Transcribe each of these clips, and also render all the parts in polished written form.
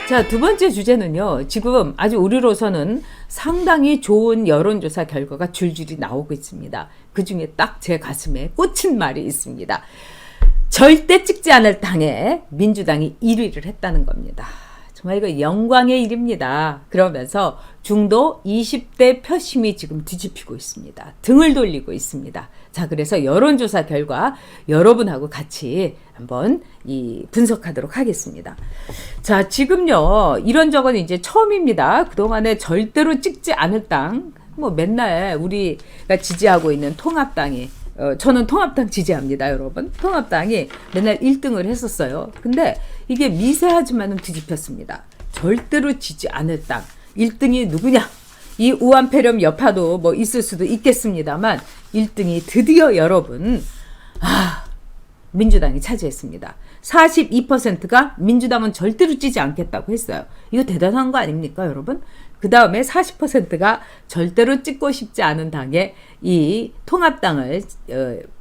자, 두 번째 주제는요. 지금 아주 우리로서는 상당히 좋은 여론조사 결과가 줄줄이 나오고 있습니다. 그중에 딱 제 가슴에 꽂힌 말이 있습니다. 절대 찍지 않을 당에 민주당이 1위를 했다는 겁니다. 정말 이거 영광의 일입니다. 그러면서 중도 20대 표심이 지금 뒤집히고 있습니다. 등을 돌리고 있습니다. 자, 그래서 여론조사 결과 여러분하고 같이 한번 분석하도록 하겠습니다. 자, 지금요, 이런 적은 이제 처음입니다. 그동안에 절대로 찍지 않을 당, 뭐 맨날 우리가 지지하고 있는 통합당이, 저는 통합당 지지합니다, 여러분. 통합당이 맨날 1등을 했었어요. 근데 이게 미세하지만은 뒤집혔습니다. 절대로 지지 않을 당 1등이 누구냐? 이 우한폐렴 여파도 뭐 있을 수도 있겠습니다만 1등이 드디어 여러분 민주당이 차지했습니다. 42%가 민주당은 절대로 찌지 않겠다고 했어요. 이거 대단한 거 아닙니까, 여러분? 그 다음에 40%가 절대로 찍고 싶지 않은 당에 이 통합당을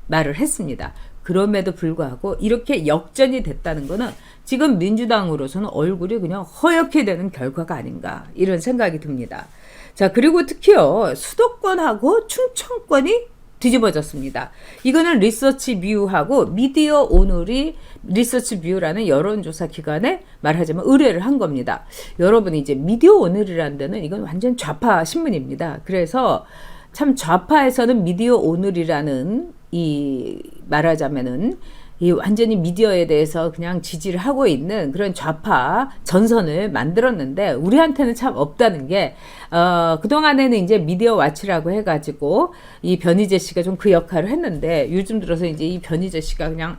말을 했습니다. 그럼에도 불구하고 이렇게 역전이 됐다는 거는 지금 민주당으로서는 얼굴이 그냥 허옇게 되는 결과가 아닌가 이런 생각이 듭니다. 자, 그리고 특히요, 수도권하고 충청권이 뒤집어졌습니다. 이거는 리서치 뷰하고 미디어 오늘이 리서치 뷰라는 여론조사 기관에 말하자면 의뢰를 한 겁니다. 여러분이 이제 미디어 오늘이라는 데는 이건 완전 좌파 신문입니다. 그래서 참 좌파에서는 미디어 오늘이라는 말하자면은 이 완전히 미디어에 대해서 그냥 지지를 하고 있는 그런 좌파 전선을 만들었는데 우리한테는 참 없다는 게 그동안에는 이제 미디어 와치라고 해가지고 이 변희재 씨가 좀 그 역할을 했는데 요즘 들어서 이제 이 변희재 씨가 그냥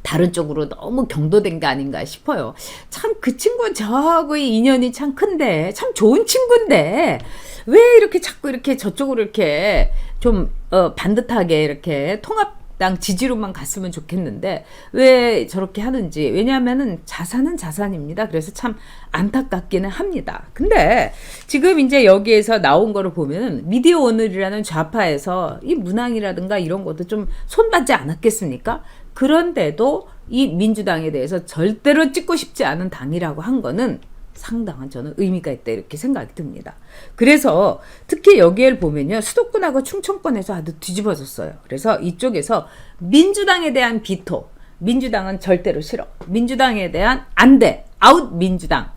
다른 쪽으로 너무 경도된 게 아닌가 싶어요. 참 그 친구는 저하고의 인연이 참 큰데 참 좋은 친구인데 왜 이렇게 자꾸 이렇게 저쪽으로 이렇게 좀 반듯하게 이렇게 통합당 지지로만 갔으면 좋겠는데 왜 저렇게 하는지. 왜냐하면은 자산은 자산입니다. 그래서 참 안타깝기는 합니다. 근데 지금 이제 여기에서 나온 거를 보면 미디어 오늘이라는 좌파에서 이 문항이라든가 이런 것도 좀 손받지 않았겠습니까? 그런데도 이 민주당에 대해서 절대로 찍고 싶지 않은 당이라고 한 거는 상당한 저는 의미가 있다 이렇게 생각이 듭니다. 그래서 특히 여기를 보면요, 수도권하고 충청권에서 아주 뒤집어졌어요. 그래서 이쪽에서 민주당에 대한 비토, 민주당은 절대로 싫어, 민주당에 대한 안돼, 아웃 민주당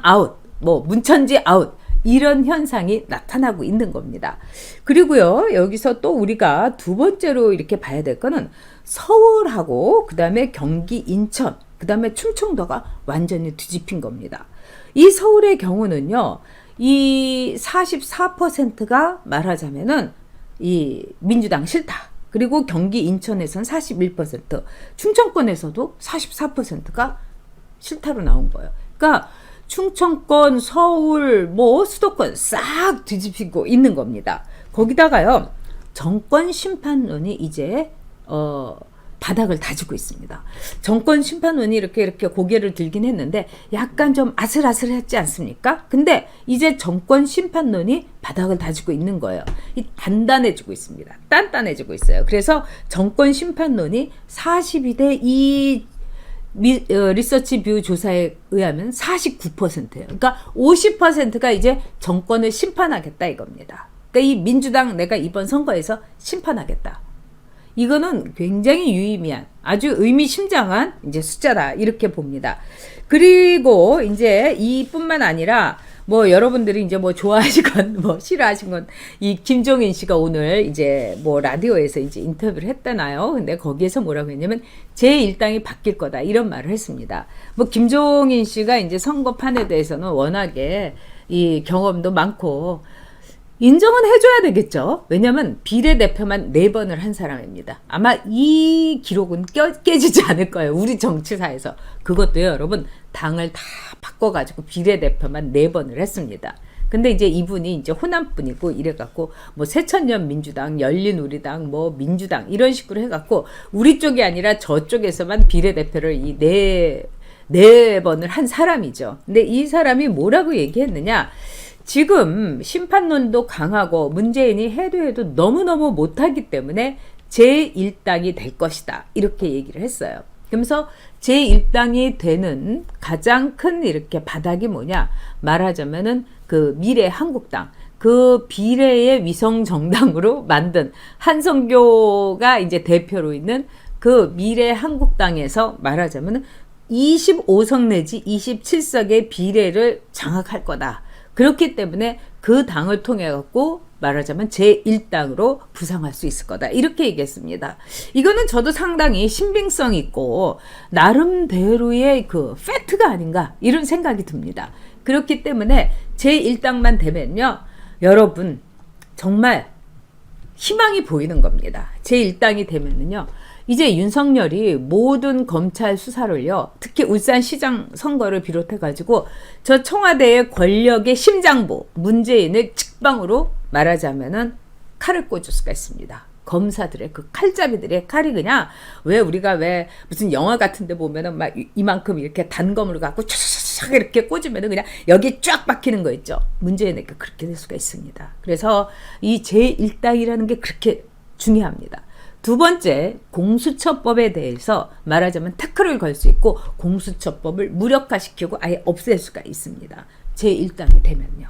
아웃, 뭐 문천지 아웃, 이런 현상이 나타나고 있는 겁니다. 그리고요, 여기서 또 우리가 두 번째로 이렇게 봐야 될 거는 서울하고 그 다음에 경기, 인천, 그 다음에 충청도가 완전히 뒤집힌 겁니다. 이 서울의 경우는요, 이 44%가 말하자면은 이 민주당 싫다. 그리고 경기, 인천에서는 41%, 충청권에서도 44%가 싫다로 나온 거예요. 그러니까 충청권, 서울, 뭐 수도권 싹 뒤집히고 있는 겁니다. 거기다가요, 정권 심판론이 이제 바닥을 다지고 있습니다. 정권 심판론이 이렇게 고개를 들긴 했는데 약간 좀 아슬아슬했지 않습니까? 근데 이제 정권 심판론이 바닥을 다지고 있는 거예요. 단단해지고 있습니다. 단단해지고 있어요. 그래서 정권 심판론이 42대 2 리서치 뷰 조사에 의하면 49%예요. 그러니까 50%가 이제 정권을 심판하겠다 이겁니다. 그러니까 이 민주당 내가 이번 선거에서 심판하겠다. 이거는 굉장히 유의미한, 아주 의미심장한 이제 숫자다 이렇게 봅니다. 그리고 이제 이뿐만 아니라 뭐 여러분들이 이제 뭐 좋아하시건 뭐 싫어하시건 이 김종인 씨가 오늘 이제 뭐 라디오에서 이제 인터뷰를 했다나요? 근데 거기에서 뭐라고 했냐면 제1당이 바뀔 거다 이런 말을 했습니다. 뭐 김종인 씨가 이제 선거판에 대해서는 워낙에 이 경험도 많고 인정은 해줘야 되겠죠. 왜냐하면 비례대표만 4번을 한 사람입니다. 아마 이 기록은 깨지지 않을 거예요. 우리 정치사에서. 그것도요, 여러분, 당을 다 바꿔가지고 비례대표만 4번을 했습니다. 근데 이제 이분이 이제 호남분이고 이래갖고 뭐 새천년 민주당, 열린우리당, 뭐 민주당 이런 식으로 해갖고 우리 쪽이 아니라 저쪽에서만 비례대표를 이 네 번을 한 사람이죠. 근데 이 사람이 뭐라고 얘기했느냐? 지금 심판론도 강하고 문재인이 해도 너무너무 못하기 때문에 제1당이 될 것이다. 이렇게 얘기를 했어요. 그러면서 제1당이 되는 가장 큰 이렇게 바닥이 뭐냐 말하자면은 그 미래 한국당, 그 비례의 위성 정당으로 만든 한성교가 이제 대표로 있는 그 미래 한국당에서 말하자면은 25석 내지 27석의 비례를 장악할 거다. 그렇기 때문에 그 당을 통해 갖고 말하자면 제1당으로 부상할 수 있을 거다. 이렇게 얘기했습니다. 이거는 저도 상당히 신빙성 있고 나름대로의 그 팩트가 아닌가 이런 생각이 듭니다. 그렇기 때문에 제1당만 되면요. 여러분 정말 희망이 보이는 겁니다. 제1당이 되면은요. 이제 윤석열이 모든 검찰 수사를요. 특히 울산시장 선거를 비롯해가지고 저 청와대의 권력의 심장부 문재인을 직방으로 말하자면은 칼을 꽂을 수가 있습니다. 검사들의 그 칼잡이들의 칼이 그냥 왜 우리가 왜 무슨 영화 같은 데 보면은 막 이만큼 이렇게 단검을 갖고 촥촥촥 이렇게 꽂으면은 그냥 여기 쫙 박히는 거 있죠. 문재인에게 그렇게 될 수가 있습니다. 그래서 이 제1당이라는 게 그렇게 중요합니다. 두 번째, 공수처법에 대해서 말하자면 태클을 걸 수 있고 공수처법을 무력화시키고 아예 없앨 수가 있습니다. 제1당이 되면요.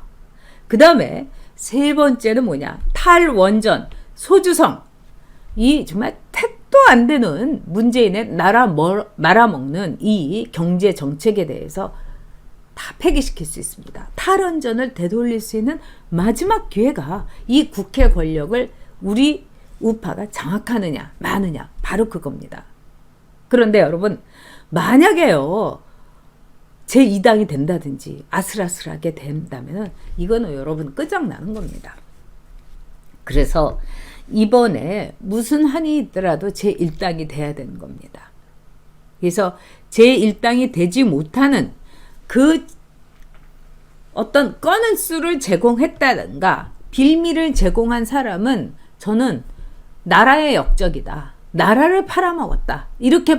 그 다음에 세 번째는 뭐냐? 탈원전, 소주성. 이 정말 택도 안 되는 문재인의 말아먹는 이 경제 정책에 대해서 다 폐기시킬 수 있습니다. 탈원전을 되돌릴 수 있는 마지막 기회가 이 국회 권력을 우리 우파가 장악하느냐 마느냐 바로 그겁니다. 그런데 여러분 만약에요 제2당이 된다든지 아슬아슬하게 된다면 이거는 여러분 끝장나는 겁니다. 그래서 이번에 무슨 한이 있더라도 제1당이 돼야 되는 겁니다. 그래서 제1당이 되지 못하는 그 어떤 꺼는 수를 제공했다든가 빌미를 제공한 사람은 저는 나라의 역적이다. 나라를 팔아먹었다. 이렇게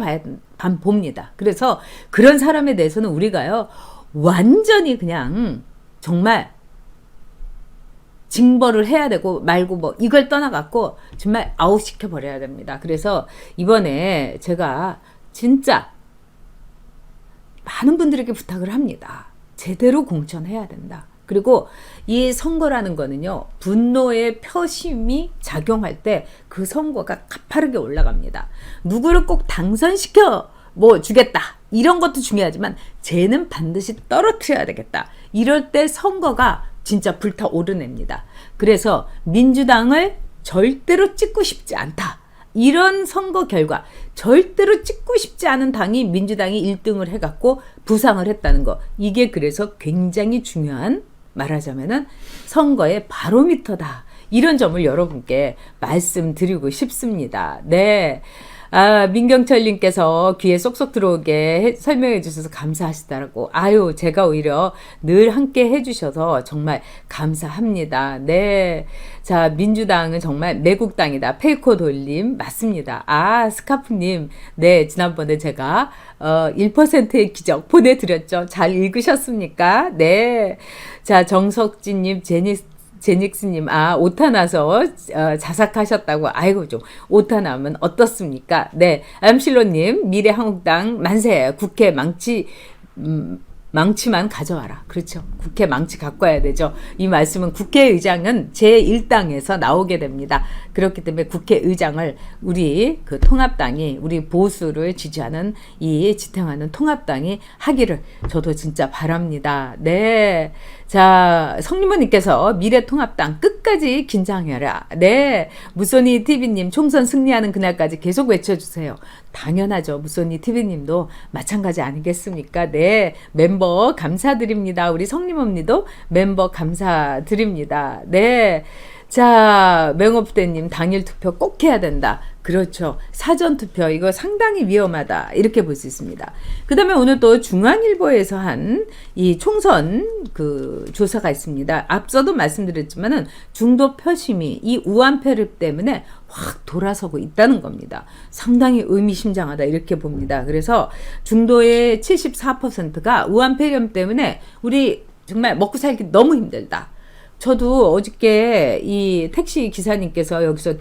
봅니다. 그래서 그런 사람에 대해서는 우리가요. 완전히 그냥 정말 징벌을 해야 되고 말고 뭐 이걸 떠나갖고 정말 아웃시켜 버려야 됩니다. 그래서 이번에 제가 진짜 많은 분들에게 부탁을 합니다. 제대로 공천해야 된다. 그리고 이 선거라는 거는요. 분노의 표심이 작용할 때 그 선거가 가파르게 올라갑니다. 누구를 꼭 당선시켜 주겠다. 이런 것도 중요하지만 쟤는 반드시 떨어뜨려야 되겠다. 이럴 때 선거가 진짜 불타오르냅니다. 그래서 민주당을 절대로 찍고 싶지 않다. 이런 선거 결과 절대로 찍고 싶지 않은 당이 민주당이 1등을 해갖고 부상을 했다는 거. 이게 그래서 굉장히 중요한 말하자면은 선거의 바로미터다. 이런 점을 여러분께 말씀드리고 싶습니다. 네. 민경철님께서 귀에 쏙쏙 들어오게 설명해 주셔서 감사하시다라고. 아유, 제가 오히려 늘 함께 해주셔서 정말 감사합니다. 네. 자, 민주당은 정말 매국당이다. 페이커 돌림. 맞습니다. 스카프님. 네, 지난번에 제가, 1%의 기적 보내드렸죠. 잘 읽으셨습니까? 네. 자, 정석진님, 제닉스님, 오타 나서 자삭하셨다고. 아이고 좀 오타 나면 어떻습니까? 네, 암실로님, 미래한국당 만세. 국회 망치만 가져와라. 그렇죠. 국회 망치 갖고 와야 되죠. 이 말씀은 국회의장은 제1당에서 나오게 됩니다. 그렇기 때문에 국회의장을 우리 그 통합당이 우리 보수를 지지하는 이 지탱하는 통합당이 하기를 저도 진짜 바랍니다. 네. 자, 성님모님께서 미래통합당 끝까지 긴장해라. 네. 무소니 TV님 총선 승리하는 그날까지 계속 외쳐주세요. 당연하죠. 무소니 TV님도 마찬가지 아니겠습니까? 네. 멤버 감사드립니다. 우리 성님언니도 멤버 감사드립니다. 네. 자, 맹업대님 당일 투표 꼭 해야 된다. 그렇죠. 사전투표 이거 상당히 위험하다. 이렇게 볼 수 있습니다. 그 다음에 오늘 또 중앙일보에서 한 이 총선 그 조사가 있습니다. 앞서도 말씀드렸지만은 중도 표심이 이 우한표를 때문에 확 돌아서고 있다는 겁니다. 상당히 의미심장하다 이렇게 봅니다. 그래서 중도의 74%가 우한폐렴 때문에 우리 정말 먹고 살기 너무 힘들다. 저도 어저께 이 택시 기사님께서 여기서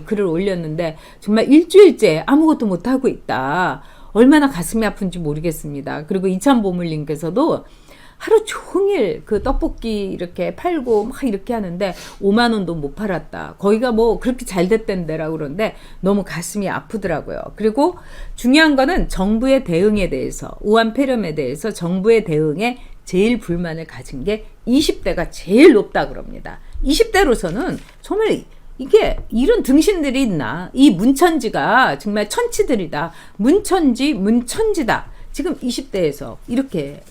글을 올렸는데 정말 일주일째 아무것도 못하고 있다. 얼마나 가슴이 아픈지 모르겠습니다. 그리고 이참보물님께서도 하루 종일 그 떡볶이 이렇게 팔고 막 이렇게 하는데 5만 원도 못 팔았다. 거기가 뭐 그렇게 잘 됐댄데라고 그러는데 너무 가슴이 아프더라고요. 그리고 중요한 거는 정부의 대응에 대해서, 우한폐렴에 대해서 정부의 대응에 제일 불만을 가진 게 20대가 제일 높다 그럽니다. 20대로서는 정말 이게 이런 등신들이 있나? 이 문천지가 정말 천치들이다. 문천지, 문천지다. 지금 20대에서 이렇게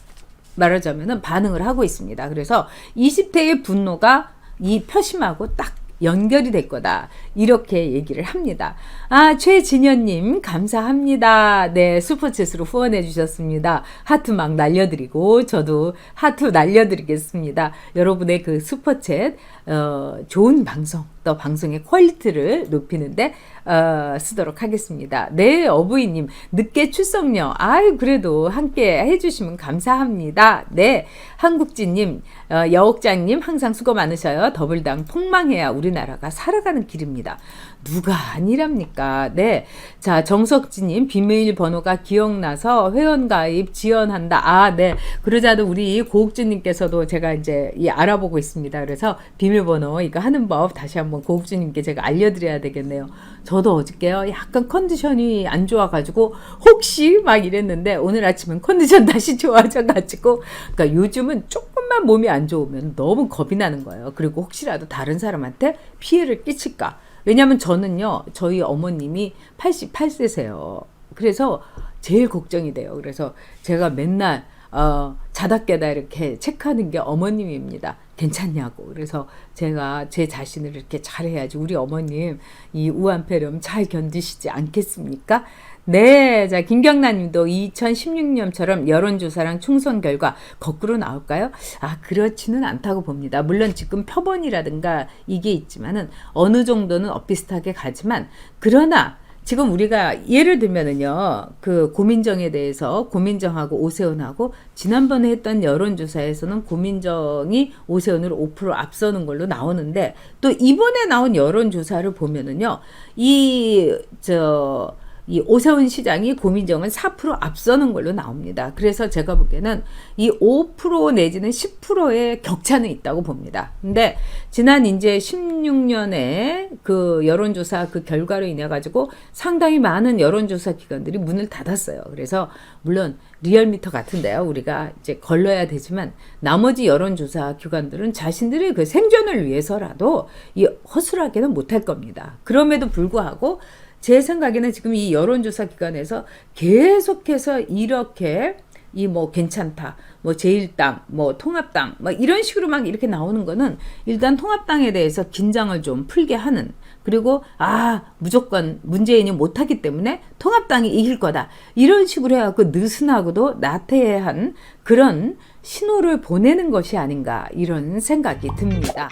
말하자면 반응을 하고 있습니다. 그래서 20대의 분노가 이 표심하고 딱 연결이 될 거다. 이렇게 얘기를 합니다. 아, 최진현님, 감사합니다. 네, 슈퍼챗으로 후원해 주셨습니다. 하트 막 날려드리고, 저도 하트 날려드리겠습니다. 여러분의 그 슈퍼챗, 좋은 방송, 또 방송의 퀄리티를 높이는데, 쓰도록 하겠습니다. 네, 어부이님, 늦게 출석료. 아유, 그래도 함께 해주시면 감사합니다. 네, 한국지님, 여옥장님, 항상 수고 많으셔요. 더블당 폭망해야 우리나라가 살아가는 길입니다. 누가 아니랍니까? 네. 자, 정석지님, 비밀번호가 기억나서 회원가입 지연한다. 아, 네. 그러자도 우리 고옥주님께서도 제가 이제 알아보고 있습니다. 그래서 비밀번호 이거 하는 법 다시 한번 고옥주님께 제가 알려드려야 되겠네요. 저도 어저께요, 약간 컨디션이 안 좋아가지고, 혹시 막 이랬는데, 오늘 아침은 컨디션 다시 좋아져가지고, 그러니까 요즘은 조금만 몸이 안 좋으면 너무 겁이 나는 거예요. 그리고 혹시라도 다른 사람한테 피해를 끼칠까. 왜냐면 저는요, 저희 어머님이 88세세요. 그래서 제일 걱정이 돼요. 그래서 제가 맨날 자다 깨다 이렇게 체크하는 게 어머님입니다. 괜찮냐고. 그래서 제가 제 자신을 이렇게 잘해야지 우리 어머님 이 우한폐렴 잘 견디시지 않겠습니까? 네, 자, 김경란님도 2016년처럼 여론조사랑 총선 결과 거꾸로 나올까요? 아, 그렇지는 않다고 봅니다. 물론 지금 표본이라든가 이게 있지만은 어느 정도는 엇비슷하게 가지만, 그러나 지금 우리가 예를 들면은요, 그 고민정에 대해서 고민정하고 오세훈하고 지난번에 했던 여론조사에서는 고민정이 오세훈으로 5% 앞서는 걸로 나오는데, 또 이번에 나온 여론조사를 보면은요, 이 오세훈 시장이 고민정은 4% 앞서는 걸로 나옵니다. 그래서 제가 보기에는 이 5% 내지는 10%의 격차는 있다고 봅니다. 근데 지난 이제 16년에 그 여론조사 그 결과로 인해 가지고 상당히 많은 여론조사 기관들이 문을 닫았어요. 그래서 물론 리얼미터 같은데요, 우리가 이제 걸러야 되지만 나머지 여론조사 기관들은 자신들의 그 생존을 위해서라도 이 허술하게는 못할 겁니다. 그럼에도 불구하고 제 생각에는 지금 이 여론조사 기관에서 계속해서 이렇게 이 뭐 괜찮다, 뭐 제1당, 뭐 통합당, 뭐 이런 식으로 막 이렇게 나오는 거는 일단 통합당에 대해서 긴장을 좀 풀게 하는, 그리고 무조건 문재인이 못하기 때문에 통합당이 이길 거다, 이런 식으로 해갖고 느슨하고도 나태한 그런 신호를 보내는 것이 아닌가, 이런 생각이 듭니다.